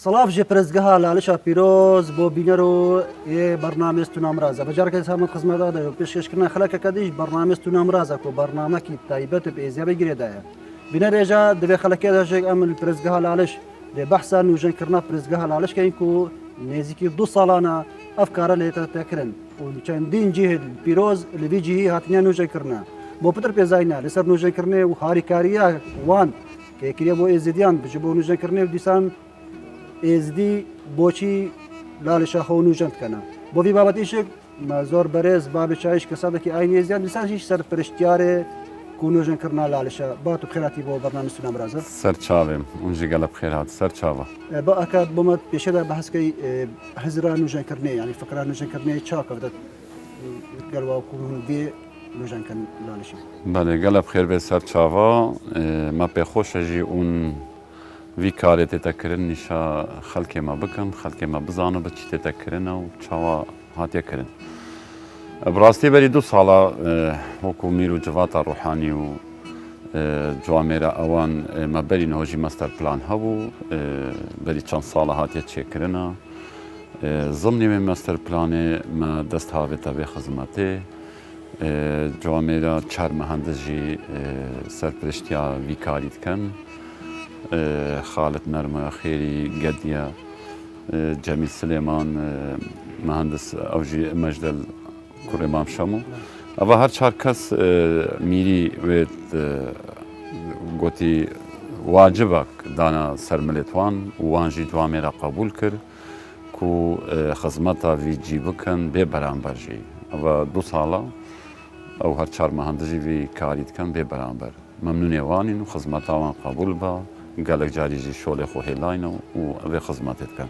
سلاف جي برزقها لالشا بيروز بو بينرو برنامج تنامرازا بجارك سامن خدمه هذا بيش كنا خلق كديش برنامج تنامرازا كو برنامج كي تايبت بإزيا بيجري دايا بينر اجا دبي خلق هذا شيء امن برزقها لالش دي بحثا نوجن كرنا برزقها لالش كاينكو نزيكي 2 سالانا افكار اللي تتكرن وكان دين جهه بيروز اللي بيجي هاتنيا نوجن كرنا بو بتر بيزاينا لسر نوجن كرني وهاري كاريا وان كي بو ازديان بجبو نوجن كرني وديسان ازدی بۆچی لاڵێشا خەون و ژەندکەنە بۆ وی بابەتیشک مە زۆر بەرێز بابێ چاویش کەسادێکی ئاینی زیان دیسان هیچ سەرپرشتیارێ کو نوێژەنکردنا لاڵێشە بات و بخێراتی بۆ بەرنامە سونامرازە سەرچاوێم اونجی گەلە بخێرات سەرچاوە بە ئەکات بۆمە پێشەدا بەحسکەی حزرا نوێژەنکردنێ ینی فقرا نوێژەنکردنەی چاکە بدەت گەلواکوون بێ نوێژەنکەن لاڵێشی بەێ گەلە بخێر بێ سەرچاوە مە پێخۆشەژی اون وی کارێ تێتەکردن نیشا خەڵکێمە بکەم خەڵکێمە بزانە بە چی تێتەکردنە و چاوە هاتیەکردن. بڕاستی بەری 2 ساڵە وەکو میر و جڤاتە ڕوحانی و جوامێرە ئەوان مەبەری نهۆژی مەستەر پلان هەبوو بەری چەند ساڵە هاتیە چێکردنە زمنی وێ مەستەر پلانێ مە دەست هاوێتە بێ خزمەتێ جوامێرە چار مەهەندەژی سەرپرشتیا وی کاری دکەن خالد نەرمە خێری گەدیە جەمیل سلێمان مهندس ئەوژی مەژدەل کوڕێ مام شەموو ئەوە هەر چار کەس میری وێت گوتی واجبە دانا سەرملێتوان وانژی دوامێرە قبول کرد کو خزمەتە ویجی بکەن بێ بەرامبەرژی ئەوە 2 ساڵە ئەو هەر چار مەهەندەژی وی کاری دکەن بێ بەرامبەر مەمنونێوانین و خزمەتاوان قبول بە گەلک جاریژی شۆڵێ خۆ هێلاینەوە و ئەوێ خزمەتێ دکەن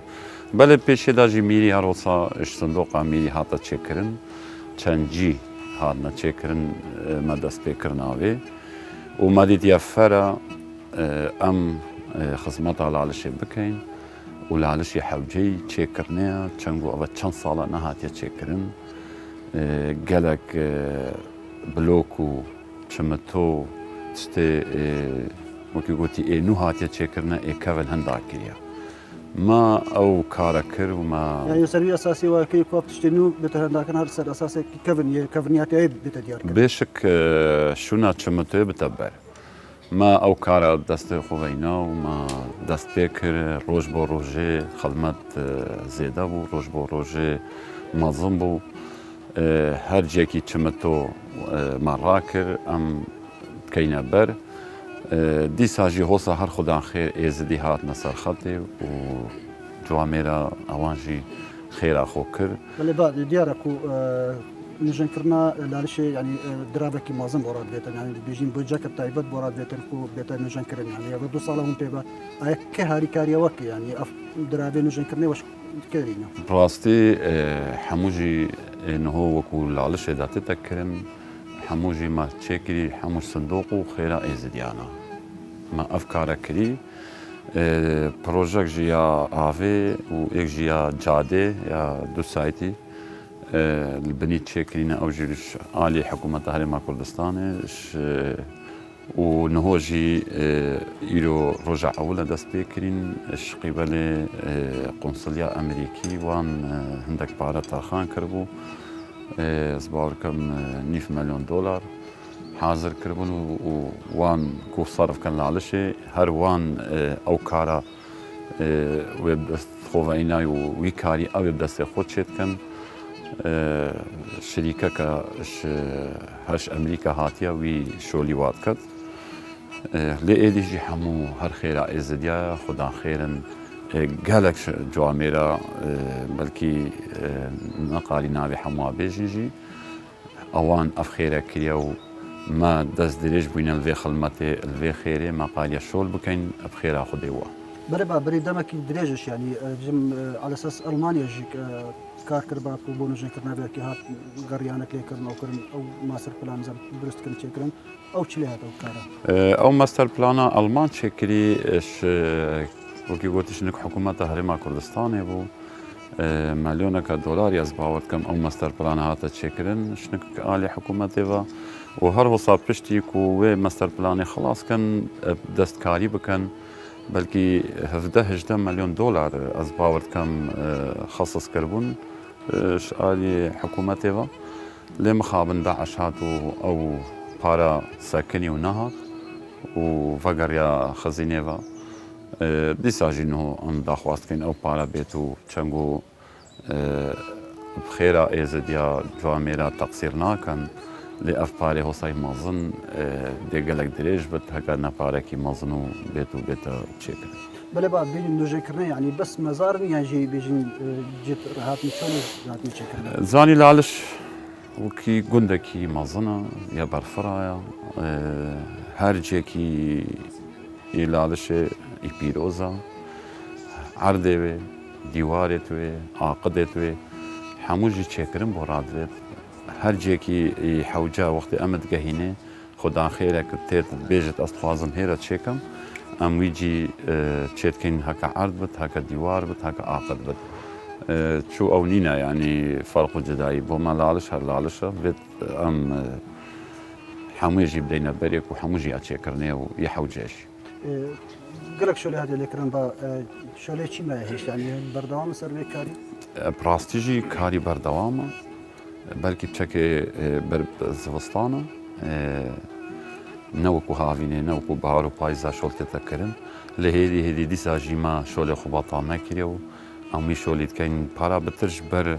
بەلێ پێشێداژی میری هەرۆسا شتندۆقا میری هاتە چێکردن چەندجی هاتنە چێکردن مە دەست پێکردناوێ و مەدیتە فەرە ئەم خزمەتا لاڵشێ بکەین و لاڵشی حەوجەی چێکردنەیە چەنگ و ئەوە چەند ساڵە نەهاتیە چێکردن گەلک بلۆک و چمتۆ شتێ وەکی گوتی ئێنوو هاتیە چێکردنە ئێکەڤن هەندا کردە ما ئەو کارە کرد و ما سەروی ئەساسی واکەی کۆ تشتێن و بێتە هەنداکەن هەر سەر ئەساسێکی کەڤنیاتەیە بێتە دیار بێشک شونا چمتۆی بتە بەر ما ئەو کارە دەستی خوڤینە و ما دەست پێ کرد ڕۆژ بۆ ڕۆژێ خەڵمەت زێدە بوو ڕۆژ بۆ ڕۆژێ مەزم بوو هەر جێکی چمتۆ مەڕا کرد ئەم بکەینە بەر دیساژی هۆسا هەر خوددان خێر ئێزدی هاتنە سەر خەتێ و جوامێرە ئەوانژی خێرا خۆ کرد بەێ با دیارە و نوێژەنکردنا لاڵشێ ینی درابێکی مازم بۆ ڕادبێتن ینی بێژین بۆ جەکە تایبەت بۆ ڕادبێتن و بێتە نوێژەنکردن ینی بە 2 ساڵە هەم پێ بە ئایا کە هاریکاریەوەکە ینی ئەف درابێ نوێژەنکردنی وەشکردینە ڕاستی هەمووژی نهۆ وەکو لاڵشێدا تێتەکردن هەمووژی ما چێکری هەموو سندۆق و خێرا ئێزدیانە ما ئەف کارە کردی پرۆژەک ژیا ئاڤێ و ئێک ژیا جادێ یا دو سایتی بنی چێکرینە ئەو ژیرش ئالی حکوومەتە هەرێما کوردستانش و نهۆژی ئیرۆ ڕۆژە ئەوە دەست پێکردین شقیبەلێ قۆنسڵیا ئەمریکی وان هەندێک پارە تاخان کردبوو زباوەکەم $9 ملیۆن حاضر کردبوون و وان کو سەرفکەن لاڵشێ هەر وان ئەو کارە وێ خۆڤینای و وی کاری ئەوێ دەستێ خۆ چێتکەن شریکەکە هەش ئەمریکا هاتیە وی شۆلی وات کرد لێ ئێدیژی هەموو هەر خێرا ئێزدیایە خوددان خێرن گەلک جوامێرە بەلکی نەقالی ناوێ هەمووا بێژیژی ئەوان ئەف خێرە کریە و ما دەست درێژ بووینە لێ خەڵمەتێ لێ خێرێ ماقالیە شۆل بکەین ئەف خێرا خودێوە بەێ با بەری دەمەکی درێژش ینی ئالەسەس ئەلمانیاژی کار کرد با بۆ نوێژەنکردناوێکی هات گەڕیانەک لێکردنەوەکردن ئەو ماسەر پلانزە دروستکردن چێکردن ئەو چ لێ هاتە ئەو کارە ئەو مەستەر پلانە ئەلمان چێکری وەکی گوتیشنک حکوومەتە هەرێما کوردستانێ بوو ملیۆنەکە دۆلاری ئەس باوەتکەم ئەو مەستەر پلانە هاتە چێکردن شنک ئالی حکوومەتێوە و هەر وەسا پشتی و وێ مەستەر پلانی خلاصکەن دەستکاری بکەن بلكي 17 مليون دولار از باورد كم خصص كربون شالي حكومتي لمخابن داعشات او بارا ساكني ونهض وفقر خزينيفا ديساجي انه ام داخواست كاين او بارا بيتو تشانغو بخيرا ازديا جواميرا تقصيرنا كان لأفباري هو صاي مازن ديقلق دريج بت هكا نفاركي مازنو بيتو بيتا تشيكن بله بعد بيجن نوجي كرنا يعني بس مزار يعني جي بيجن جيت هاتني شلون هاتني تشكرنا زاني لالش وكي قندكي مازنا يا برفرايا هرجيكي يلالش يبيروزا عردوي ديوارتوي عاقدتوي حموجي تشكرن بورادوي هر جيكي يحوجا وقت امد قهينه خدا خيرك تيت بيجت اصفازن هيرا تشيكم ام ويجي تشيتكين هكا عرض بت هكا ديوار بت هكا عقد بت شو اونينا يعني فرق جداي بوما لالش هر لالش بت ام حموجي بدينا بريك وحموجي اتشكرني ويحوجاش قالك شو هذا اللي كرن با شو لي شي ما هيش يعني بردوام سر كاري براستيجي كاري بردوام بلكي تشكي برب زفستانا نوكو هافيني نوكو بهارو بايزا شول تتكرن لهيدي ديسا جيما شول خباطا ماكريو امي شولي كاين بارا بترج بر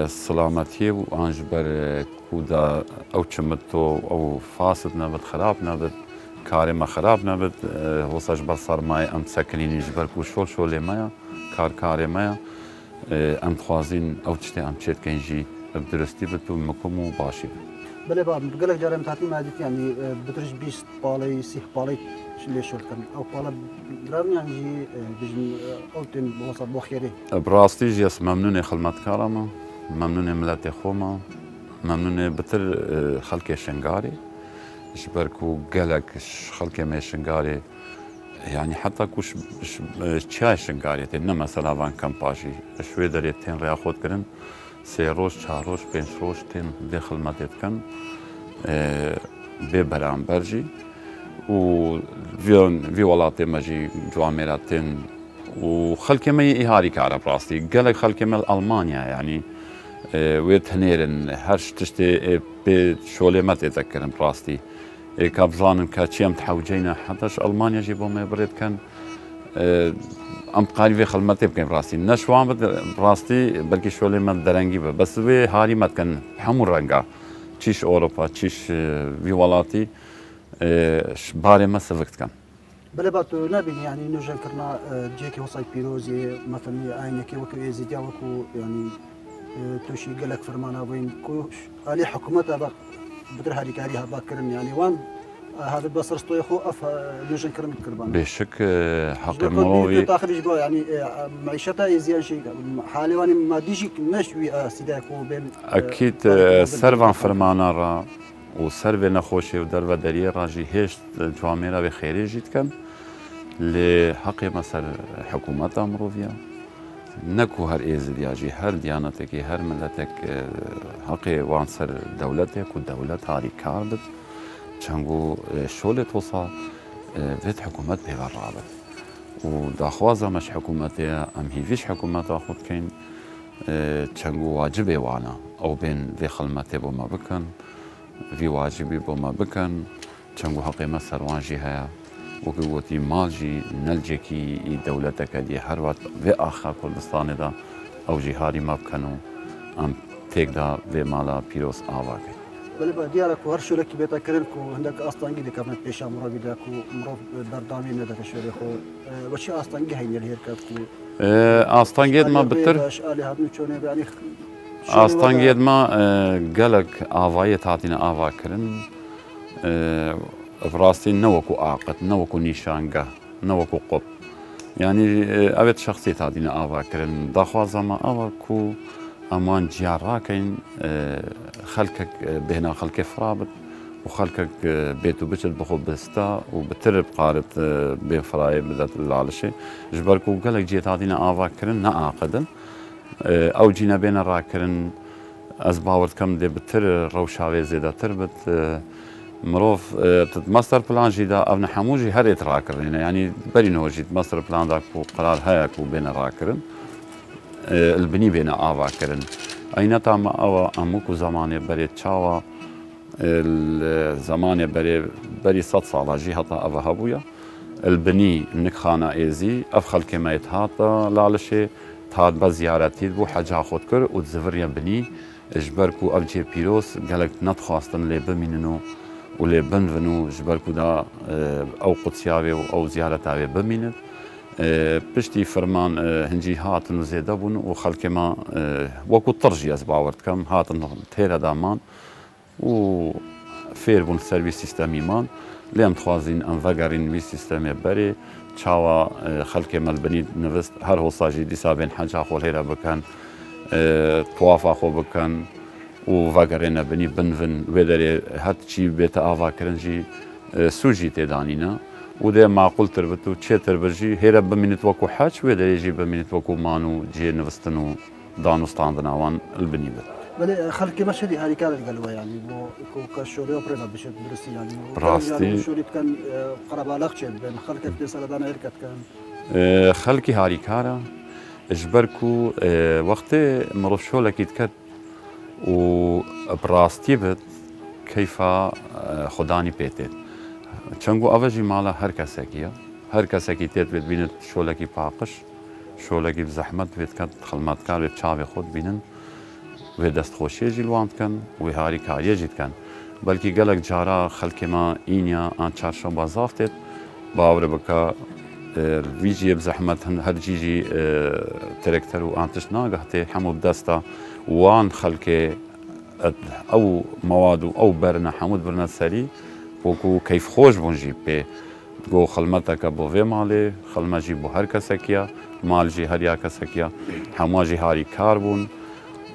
سلامتي وانج بر كودا او تشمتو او فاسد نبت خراب نبت كاري ما خراب نبت وصاج بصر ماي ام تسكنيني جبر كو شول مايا كاري مايا ام خوازين او تشتي ام تشيت كاين بدرستي بتو مكمو باشي بله باب قالك جارم تاعتي ما ديت يعني بترج بيست بالي سيخ بالي اللي شو كان او بالا درام يعني جي بيجن اوتن بوصل بوخيري براستي جيس ممنون خدمت كارما ممنون ملاتي خوما ممنون بتر خلق شنغاري جبركو قالك خلق ما شنغاري يعني حتى كوش شاي شنغاري انما سلافان كامباشي شوي دريتين رياخد كرن سه روز چهار روز پنج روز تن ده خدمت کن به برانبرجی و وی ولات ماجی جوامراتن و خلک می ایهاری کاره براستی قالك خلک مل ألمانيا يعني ويتهنيرن هرش تشتي به شوله ما تذكرن براستي كابزانن كاتشيم تحوجينا حتىش ألمانيا جيبو ما بريد كان ام قالي خدمتي بكين براستي نشوان براستي بلكي شولي ما درنجي بس وي هاري ما كان حمر رنگا تشيش اوروبا تشيش في ولاتي باري ما سفكت كان بله باتو نبين يعني نوجا كرنا جيكي وصاي بيروزي مثلا عينك وكو يزيديا وكو يعني توشي قالك فرمانا وين كو علي حكومتها بقى بدر هاري كاريها باكرن يعني وان هذا بس رستو يخو اف نوجن كرم كربان بشك حق مروي تاخذ جبا يعني معيشتها يزيان شيء حالي واني ما ديجي نشوي سيداكو بين اكيد سرفان فرمانا را وسرفي نخوشي ودربه دريه راجي هيش جواميرا بخيري جيت كان لحق مثل حكومتها مروفيا نكو هر ايزد ياجي هر ديانتك هر ملتك حقي وانصر دولتك ودولت هاري كاربت چنگو شوله توصا فيت حكومت بغرابت وداخوازا مش حكومتي ام هيفيش حكومت خود كين چنگو واجبي وانا او بين في خلمتي بوما بكن في واجبي بوما بكن چنگو حقي مسر وانجي هيا وقوتي مالجي نلجكي دولتك دي هر وقت في اخا كردستان دا او جهاري ما بكنو ام تيك دا في مالا بيروس آواكي بله با دیارك هر شو لك بيتا كرنكو عندك اصطنگي دي كابنت بيشا مرابي داكو مروف بردامي ندك شوري خو وشي اصطنگي هين الهير كابكو اصطنگي ما بتر اشالي هادنو چونه يعني اصطنگي ما قالك آواية تعطينا آوا كرن براستي نوكو عاقد نوكو نيشانقه نوكو قب يعني أبد شخصية تعطينا آوا كرن داخوازا ما آوا كو امان جيار راكين خلكك بهنا خلك فرابط وخلكك بيتو بشل بخو بستا وبترب قارب بين فراي بدات العالشي جبركو قالك جيت عادينا آفا كرن نعاقدا او جينا بين راكرن ازباورت كم دي بتر روشاوي زيدا تربت مروف ماستر بلان جي دا أبنا حموجي هريت راكرين يعني بري نوجي ماستر بلان داك قرار هيك وبين الراكرين البني بين آواكرن أين تام أوا أموكو زماني بري تشاوا الزماني بري 100 صالة جي هتا أفا هبويا البني نكخانا إيزي أفخل كما يتهاتا لالشي تهات بزيارتي بو حاجة خود كر وتزفريا بني جبركو أبجي بيروس قالك نتخواستن لي بميننو ولي بنفنو جبركو دا أو قدسياوي أو زيارتاوي بمينت پشتی فرمان هنجی هاتن و زیده بون و خلک ما وکو ترجی از باورد کم هاتن تیره دامان و فیر بون سرویس سیستمی مان لیم خوازین انفگرین وی سیستمی بری چاوا خلک ملبنی نوست هر حساجی دیسا بین حجا خول هیرا بکن توافا خو بکن و وگرین بنی بنفن ویدری هات چی بیت آوا کرنجی سوجی تیدانینا وده معقول تربتو تشي تربجي هيرا بمينت وكو حاج وده يجي بمينت وكو مانو جي نفستنو دانو ستاندنا وان البني بت بله خلك ما شدي هاري كان قالوا يعني كو كشوري اوبرا بشت برسي يعني براستي شوري كان قرب علاقه بين خلك في سلدان هيركت كان خلكي هاري كارا اجبركو وقت مروف شولك يتكت و براستي بت كيف خداني بيتت چنگو آوازی مالا هر کسی تیت بید بینید شولکی پاکش شولکی بزحمت بید کد خلمت کار بید چاوی خود بینن و دست خوشی جلوان کن و هاری کاری جید کن بلکی گلک جارا خلک ما اینیا آن چارشم بازافتید باور بکا ویجی بزحمت هر جیجی ترکتر و آنتش ناگهتی همو بدستا وان خلک او مواد او برنا حمود برنا سری وكو كيف خوش بونجي بي تقو خلمتك بو في مالي خلما جي بو هر كسكيا مال جي هر يا كسكيا حما جي هاري كاربون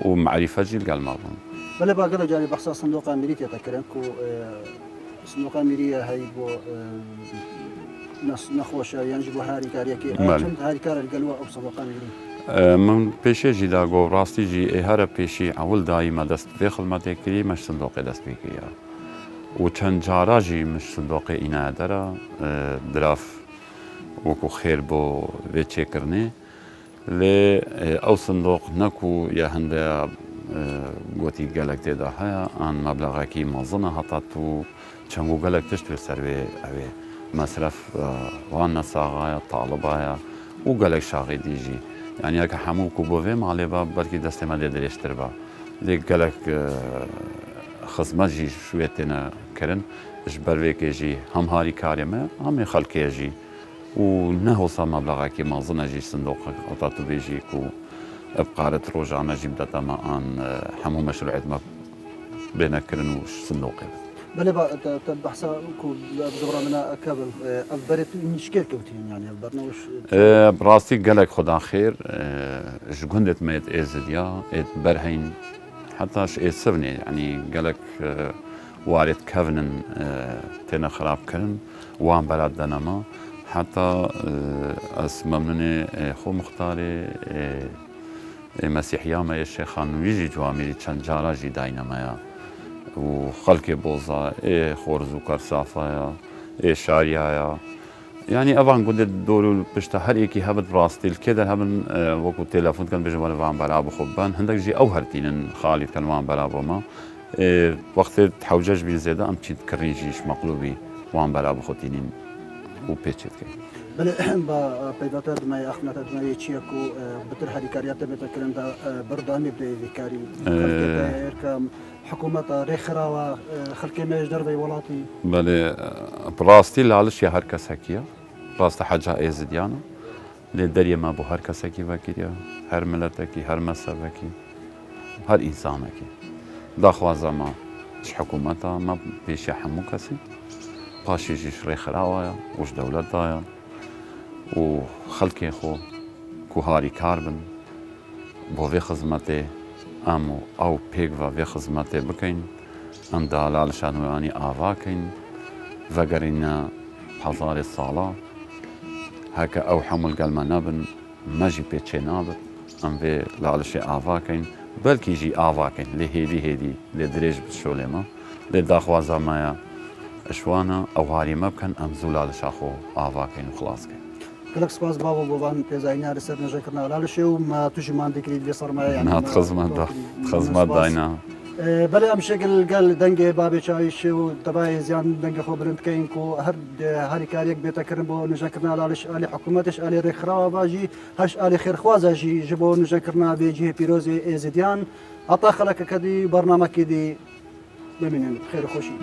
ومعرفة جي القلمة بون بلا باقي جاني بحث صندوق أمريكي تكرن كو صندوق أمريكي هاي بو نخوش يعني بو هاري كاريكي چند هاري كار القلوة أو صندوق أمريكي من بيشي جي لاغو راستي جي هر بيشي اول دايما دست في خلمتك كري مش صندوق دست بكريا و چند جارا جی مش صندوق اینا داره دراف وکو خیر بو ویچه کرنه لی او صندوق نکو یا هنده گوتی گلک تیدا هیا آن مبلغه کی منظنه حتا تو چنگو گلک تشتوی سروی اوی مصرف وان نساغایا طالبایا و گلک شاغی دیجی يعني هكا حموك وبوفي مالي باب بركي دستي ما ديش تربا ليك قالك خصمت جي شويتنا كرن جبر ويك يجي هم هاري كاريمه هم خلق يجي ونهو صار مبلغا كي ما ظن جي صندوق عطاتو بيجي كو بقارة روجانا جيب داتا ما ان حمو مشروعات ما بينا كرن وش صندوقي بله با تبحثا كو دورا منا كابل أفبرت نشكير كوتين يعني أفبرنا وش براسي قالك خدا خير جندت ميت إزديا إت برهين حتى ش سبني يعني قالك وارد كفنن تنا خراب كرن وان بلاد دنما حتى اسمه من خو مختاري مسيحيا ما الشيخان ويجي جواميري چند جارا جي داينما وخلق بوزا خورز وكرسافا شاريا يعني أبان قد دورو بشتا هر يكي هبت براستيل كده هبن وكو تلفون كان بيجي وانا وان بلابو خبان هندك جي أوهرتين خالد كان وان بلابو ما وقت تحوجج بين زيادة أم تشيد كريجيش مقلوبي وان بلابو خوتينين وبيتشيت كي بله با پیداتر دمای اخنات دمای چیکو بتر حرکاریات بتکرند بردانی بذکاری خلق کم حکومت رخرا و خلق مجدر وی ولاتی بله براستي لالش يا هر كسكيا براست حاجة ازديانا لدري ما بو هر كسكي وكيريا هر ملتكي هر مذهبكي هر انسانكي داخوا زما اش حكومتها ما بيش يحمو كسي باشي جيش رخراويا وش دولتها وخلقي خو كوهاري كاربن بو في خدمتي امو او بيغ في خدمتي بكين ام دالال شانواني آواكين وگرينا حضار الصلاة هكا او حمل قلما نابن ماجي بيتشي نابن ام في لالشي آواكين بلكي جي آواكين لهيدي هيدي لدريج بشوليما لداخوا زمايا پشوانە ئەو هاریمە بکەن ئەم زوو لا لە شاخۆ ئاواکەین و خلاصکەین. گەلک سپاس باوە بۆوان پێزانیاری سەر نوێژەکردنەوە لەشێ و ما توژمان دەکرێت لێ سەرمایە نات خزمەت داینا. بەڵێ ئەم شەکل گەل دەنگێ بابێچاویشێ و دەبای زیان دەنگە خۆ برند بکەین و هەری کارێک بێتەکردن بۆ نوێژەکردنا لاڵش ئالی حکوومەتش ئالی ڕێکخراوە باژی هەش ئالی خێرخوازەژی ji بۆ نوێژەکردنا بێجی پیرۆزی ئێزیدیان هەتا خەڵەکەکەدی بەرنامەکێدی ببینێن خێر خۆشی.